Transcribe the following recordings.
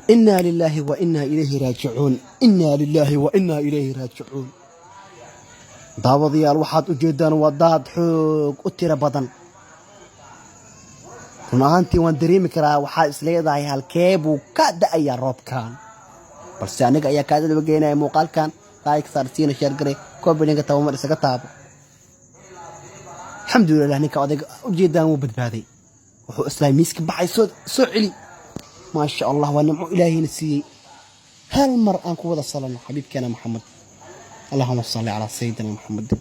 إنا لله وإنا إليه راجعون. إنا لله وإنا إليه راجعون. daawadayaal waxaad u jeedaan waa daad xoog u tiro badan. run ahaantii waan dareemi karaa waxaa isleedahay halkee buu ka da'ayaa roobkan, balse aniga ayaa kaa daba geynaya muuqaalkan like saarsiina share garay koobilinka tabamar isaga taabo. alxamdulilah ninka odayga u jeedaan wuu badbaaday, wuxuu islaamiiska baxay soo celi. maasha allah waa nimco ilaahayna siiyey. hal mar aan ku wada salano xabiibkeena maxamed. اللهم صل على سيدنا محمد.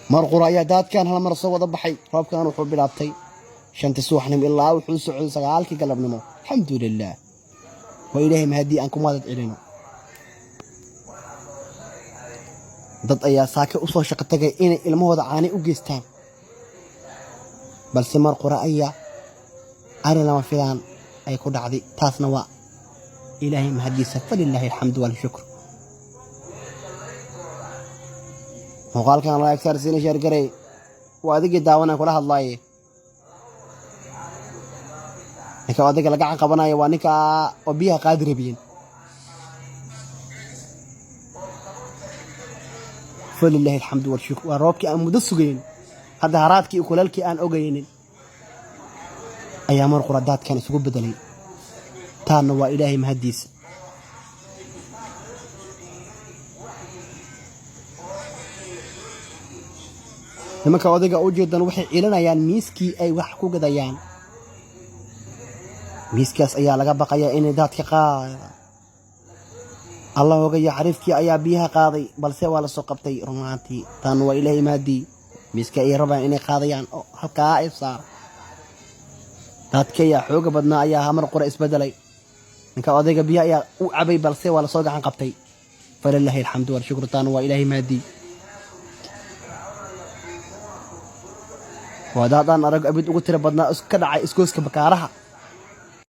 مرقرا يا داد كان هل مر سو بحي روب كان وحو بلابتي شنت سوحنم إلا وحو سعود سغالكي قلب نمو. الحمد لله وإلهي مهدي أنكم ماذا تعلنوا ضد أيا ساكي أصلا شقتك إني الموضع عاني أجيستان بل سمر قرأيا أنا لما فلان أي كود عدي تاسنوا إلهي مهدي فلله الحمد والشكر. وقال كان الله يكثر سيني شهر قري وأدق الدعوانا كلها الله نكا وأدق لقاعا قبناي ونكا وبيها قادر بين فلله الحمد والشكر. وروبك أن مدسقين هذا هراتك وكلالك أن أقين أيام القردات كان يسقب بدلي تان وإلهي مهديس. nimanka odayga u jeedan waxay ciilanayaan miiskii ay wax ku gadayaan. miiskaas ayaa laga baqayaa inay daadka qaada. allah oga yaxrifkii ayaa biyaha qaaday balse waa la soo qabtay. rumaantii tan waa ilaahay maadi miiska ay rabaan inay qaadayaan oo halkaa ay saar. daadka ayaa xooga badnaa ayaa mar qura isbedelay. ninka odayga biyaha ayaa u cabay balse waa la soo gacan qabtay. falillahi alxamdu wal shukru. tan waa ilaahay maadi. وهذا أنا أرجع أبيت أقول ترى بدنا كذا عايز كوس كبكارها.